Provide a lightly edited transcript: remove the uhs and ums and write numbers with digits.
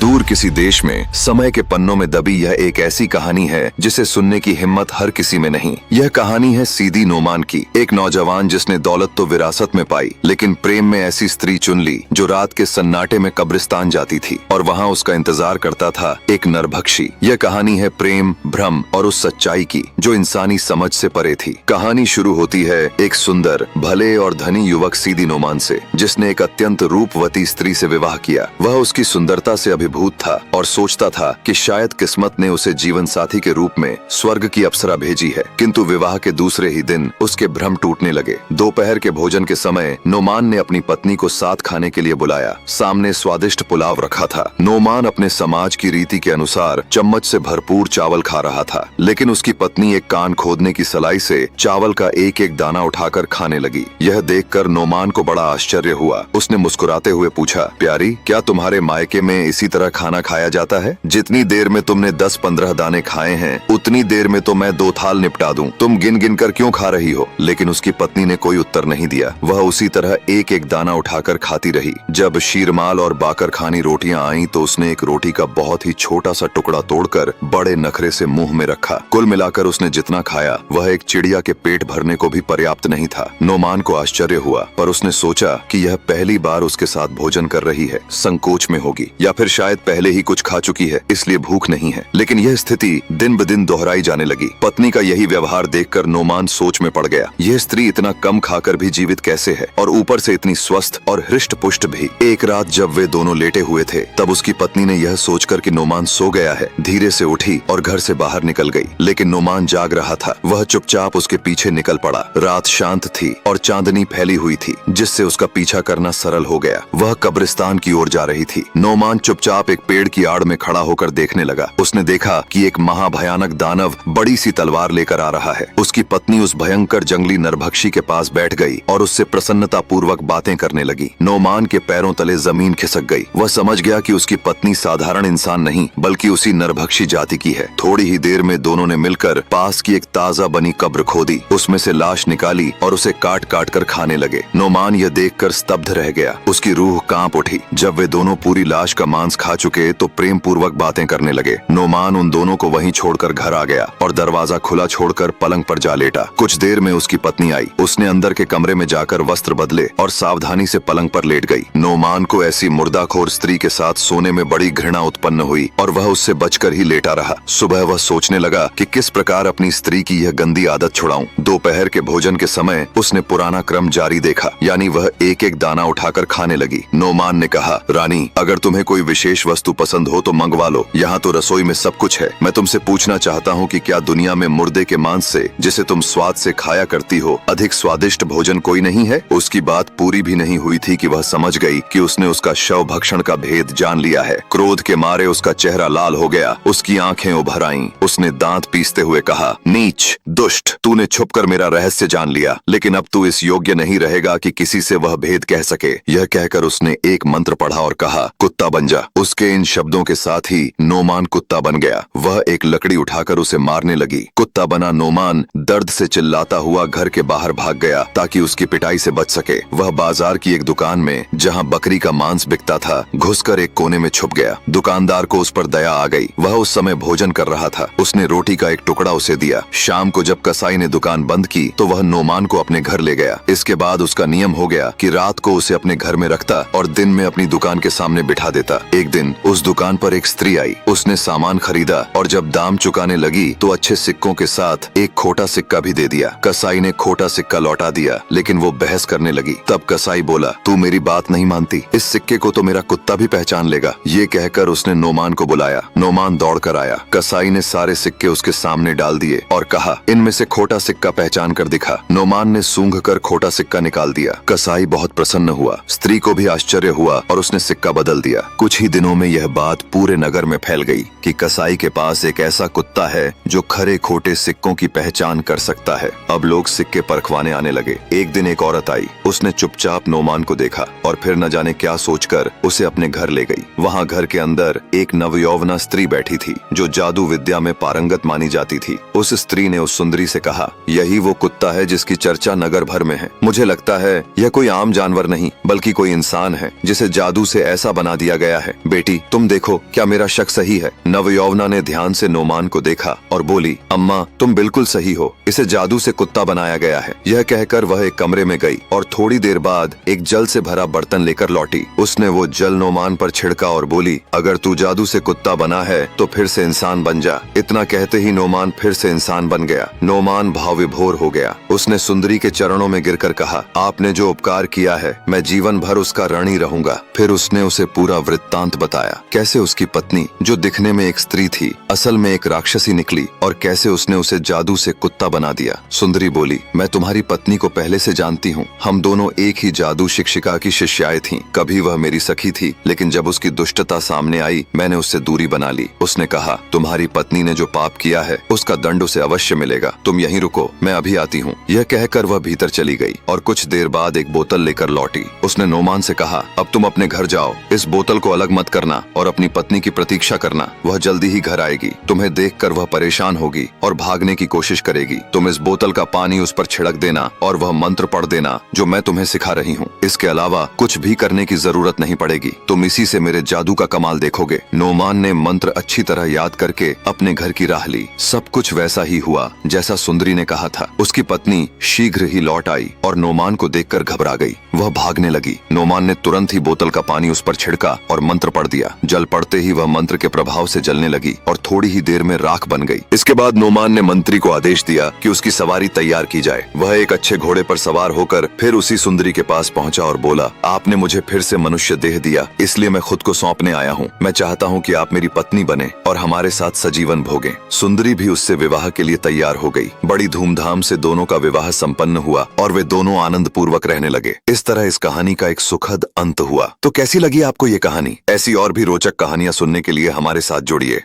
दूर किसी देश में समय के पन्नों में दबी यह एक ऐसी कहानी है जिसे सुनने की हिम्मत हर किसी में नहीं। यह कहानी है सीदी नोमान की, एक नौजवान जिसने दौलत तो विरासत में पाई लेकिन प्रेम में ऐसी स्त्री चुन ली जो रात के सन्नाटे में कब्रिस्तान जाती थी और वहाँ उसका इंतजार करता था एक नरभक्षी। यह कहानी है प्रेम, भ्रम और उस सच्चाई की जो इंसानी समझ से परे थी। कहानी शुरू होती है एक सुंदर, भले और धनी युवक सीदी नोमान से, जिसने एक अत्यंत रूपवती स्त्री से विवाह किया। वह उसकी सुंदरता से अभिभूत था और सोचता था कि शायद किस्मत ने उसे जीवन साथी के रूप में स्वर्ग की अप्सरा भेजी है। किंतु विवाह के दूसरे ही दिन उसके भ्रम टूटने लगे। दोपहर के भोजन के समय नोमान ने अपनी पत्नी को साथ खाने के लिए बुलाया। सामने स्वादिष्ट पुलाव रखा था। नोमान अपने समाज की रीति के अनुसार चम्मच से भरपूर चावल खा रहा था, लेकिन उसकी पत्नी एक कान खोदने की सलाई से चावल का एक एक दाना उठाकर खाने लगी। यह देखकर नोमान को बड़ा आश्चर्य हुआ। उसने मुस्कुराते हुए पूछा, प्यारी, क्या तुम्हारे मायके में इसी तरह खाना खाया जाता है? जितनी देर में तुमने 10-15 दाने खाए हैं उतनी देर में तो मैं 2 थाल निपटा दूं। तुम गिन गिन कर क्यों खा रही हो? लेकिन उसकी पत्नी ने कोई उत्तर नहीं दिया। वह उसी तरह एक एक दाना उठाकर खाती रही। जब शीरमाल और बाकर खानी रोटियां आईं तो उसने एक रोटी का बहुत ही छोटा सा टुकड़ा तोड़कर बड़े नखरे से मुंह में रखा। कुल मिलाकर उसने जितना खाया वह एक चिड़िया के पेट भरने को भी पर्याप्त नहीं था। नोमान को आश्चर्य हुआ, पर उसने सोचा कि यह पहली बार उसके साथ भोजन कर रही है, संकोच में होगी, या फिर शायद पहले ही कुछ खा चुकी है इसलिए भूख नहीं है। लेकिन यह स्थिति दिन ब दिन दोहराई जाने लगी। पत्नी का यही व्यवहार देखकर नोमान सोच में पड़ गया। यह स्त्री इतना कम खाकर भी जीवित कैसे है, और ऊपर से इतनी स्वस्थ और हृष्ट पुष्ट भी। एक रात जब वे दोनों लेटे हुए थे तब उसकी पत्नी ने यह सोचकर कि नोमान सो गया है धीरे से उठी और घर से बाहर निकल गई। लेकिन नोमान जाग रहा था। वह चुपचाप उसके पीछे निकल पड़ा। रात शांत थी और चांदनी फैली हुई थी, जिससे उसका पीछा करना सरल हो गया। वह कब्रिस्तान की ओर जा रही थी। नोमान चुपचाप एक पेड़ की आड़ में खड़ा होकर देखने लगा। उसने देखा कि एक महाभयानक दानव बड़ी सी तलवार लेकर आ रहा है। उसकी पत्नी उस भयंकर जंगली नरभक्षी के पास बैठ गई और उससे प्रसन्नता पूर्वक बातें करने लगी। नोमान के पैरों तले जमीन खिसक गई। वह समझ गया कि उसकी पत्नी साधारण इंसान नहीं बल्कि उसी नरभक्षी जाति की है। थोड़ी ही देर में दोनों ने मिलकर पास की एक ताजा बनी कब्र खोदी, उसमें से लाश निकाली और उसे काट काट कर खाने लगे। नोमान यह देखकर स्तब्ध रह गया। उसकी रूह कांप उठी। जब वे दोनों पूरी लाश का मांस खा चुके तो प्रेम पूर्वक बातें करने लगे। नोमान उन दोनों को वहीं छोड़कर घर आ गया और दरवाजा खुला छोड़कर पलंग पर जा लेटा। कुछ देर में उसकी पत्नी आई। उसने अंदर के कमरे में जाकर वस्त्र बदले और सावधानी से पलंग पर लेट गई। नोमान को ऐसी मुर्दाखोर स्त्री के साथ सोने में बड़ी घृणा उत्पन्न हुई और वह उससे बचकर ही लेटा रहा। सुबह वह सोचने लगा कि किस प्रकार अपनी स्त्री की यह गंदी आदत छुड़ाऊं। दोपहर के भोजन के समय उसने पुराना क्रम जारी देखा, यानी वह एक एक दाना उठाकर खाने लगी। नोमान ने कहा, रानी, अगर तुम्हें कोई विशेष वस्तु पसंद हो तो मंगवा लो। यहाँ तो रसोई में सब कुछ है। मैं तुमसे पूछना चाहता हूँ कि क्या दुनिया में मुर्दे के मांस से, जिसे तुम स्वाद से खाया करती हो, अधिक स्वादिष्ट भोजन कोई नहीं है? उसकी बात पूरी भी नहीं हुई थी कि वह समझ गई कि उसने उसका शव भक्षण का भेद जान लिया है। क्रोध के मारे उसका चेहरा लाल हो गया। उसकी आंखें उभर आईं। उसने दांत पीसते हुए कहा, नीच, दुष्ट, तूने छुपकर मेरा रहस्य जान लिया, लेकिन अब तू इस योग्य नहीं रहेगा कि किसी से वह भेद कह सके। यह कहकर उसने एक मंत्र पढ़ा और कहा, कुत्ता बन जा। उसके इन शब्दों के साथ ही नोमान कुत्ता बन गया। वह एक लकड़ी उठाकर उसे मारने लगी। कुत्ता बना नोमान दर्द से चिल्लाता हुआ घर के बाहर भाग गया ताकि उसकी पिटाई से बच सके। वह बाजार की एक दुकान में, जहाँ बकरी का मांस बिकता था, घुसकर एक कोने में छुप गया। दुकानदार को उस पर दया आ गई। वह उस समय भोजन कर रहा था। उसने रोटी का एक टुकड़ा उसे दिया। शाम को जब कसाई ने दुकान बंद की तो वह नोमान को अपने घर ले गया। इसके बाद उसका नियम हो गया कि रात को उसे अपने घर में रखता और दिन में अपनी दुकान के सामने बिठा देता। एक दिन उस दुकान पर एक स्त्री आई। उसने सामान खरीदा और जब दाम चुकाने लगी तो अच्छे सिक्कों के साथ एक खोटा सिक्का भी दे दिया। कसाई ने खोटा सिक्का लौटा दिया, लेकिन वो बहस करने लगी। तब कसाई बोला, तू मेरी बात नहीं मानती, इस सिक्के को तो मेरा कुत्ता भी पहचान लेगा। ये कहकर उसने नोमान को बुलाया। नोमान दौड़ कर आया। कसाई ने सारे सिक्के उसके सामने डाल दिए और कहा, इनमें से खोटा सिक्का पहचान कर दिखा। नोमान ने सूंघ कर खोटा सिक्का निकाल दिया। कसाई बहुत प्रसन्न हुआ। स्त्री को भी आश्चर्य हुआ और उसने सिक्का बदल दिया। कुछ ही दिनों में यह बात पूरे नगर में फैल गई कि कसाई के पास एक ऐसा कुत्ता है जो खरे खोटे सिक्कों की पहचान कर सकता है। अब लोग सिक्के परखवाने आने लगे। एक दिन एक औरत आई। उसने चुपचाप नोमान को देखा और फिर न जाने क्या सोचकर उसे अपने घर ले गई। वहाँ घर के अंदर एक नवयौवना स्त्री बैठी थी जो जादू विद्या में पारंगत मानी जाती थी। उस स्त्री ने उस सुंदरी से कहा, यही वो कुत्ता है जिसकी चर्चा नगर भर में है। मुझे लगता है यह कोई आम जानवर नहीं बल्कि कोई इंसान है जिसे जादू से ऐसा बना दिया गया है। बेटी तुम देखो क्या मेरा शक सही है। नवयौवना ने ध्यान से नोमान को देखा और बोली, अम्मा तुम बिल्कुल सही हो, इसे जादू से कुत्ता बनाया गया है। यह कहकर वह एक कमरे में गई और थोड़ी देर बाद एक जल से भरा बर्तन लेकर लौटी। उसने वो जल नोमान पर छिड़का और बोली, अगर तू जादू से कुत्ता बना है तो फिर से इंसान बन जा। इतना कहते ही नोमान फिर से इंसान बन गया। नोमान भाव विभोर हो गया। उसने सुंदरी के चरणों में गिरकर कहा, आपने जो उपकार किया है मैं जीवन भर उसका ऋणी रहूंगा। फिर उसने उसे पूरा वृत्तांत बताया, कैसे उसकी पत्नी जो दिखने में एक स्त्री थी असल में एक राक्षसी निकली और कैसे उसने उसे जादू से कुत्ता बना दिया। सुंदरी बोली, मैं तुम्हारी पत्नी को पहले से जानती हूँ। हम दोनों एक ही जादू शिक्षिका की शिष्याएं थीं। कभी वह मेरी सखी थी, लेकिन जब उसकी दुष्टता सामने आई मैंने उससे दूरी बना ली। उसने कहा, तुम्हारी पत्नी ने जो पाप किया है उसका दंड उसे अवश्य मिलेगा। तुम यहीं रुको, मैं अभी आती हूँ। यह कहकर वह भीतर चली गई और कुछ देर बाद एक बोतल लेकर लौटी। उसने नोमान से कहा, अब तुम अपने घर जाओ, इस बोतल को अलग मत करना और अपनी पत्नी की प्रतीक्षा करना। वह जल्दी ही घर आएगी। तुम्हें देखकर वह परेशान होगी और भागने की कोशिश करेगी। तुम इस बोतल का पानी उस पर छिड़क देना और वह मंत्र पढ़ देना जो मैं तुम्हें सिखा रही हूँ। इसके अलावा कुछ भी करने की जरूरत नहीं पड़ेगी। तुम इसी से मेरे जादू का कमाल देखोगे। नोमान ने मंत्र अच्छी तरह याद करके अपने घर की राह ली। सब कुछ वैसा ही हुआ जैसा सुंदरी ने कहा था। उसकी पत्नी शीघ्र ही लौट आई और नोमान को देखकर घबरा गई। वह भागने लगी। नोमान ने तुरंत ही बोतल का पानी उस पर छिड़का और मंत्र पढ़ दिया। जल पड़ते ही वह मंत्र के प्रभाव से जलने लगी और थोड़ी ही देर में राख बन गई। इसके बाद नोमान ने मंत्री को आदेश दिया कि उसकी सवारी तैयार की जाए। वह एक अच्छे घोड़े पर सवार होकर फिर उसी सुंदरी के पास पहुंचा और बोला, आपने मुझे फिर से मनुष्य देह दिया, इसलिए मैं खुद को सौंपने आया हूँ। मैं चाहता हूँ कि आप मेरी पत्नी बने और हमारे साथ सजीवन भोगें। सुंदरी भी उससे विवाह के लिए तैयार हो गई। बड़ी धूमधाम से दोनों का विवाह संपन्न हुआ और वे दोनों आनंद पूर्वक रहने लगे। इस तरह इस कहानी का एक सुखद अंत हुआ। तो कैसी लगी आपको ये कहानी? ऐसी और भी रोचक कहानियां सुनने के लिए हमारे साथ जुड़िए।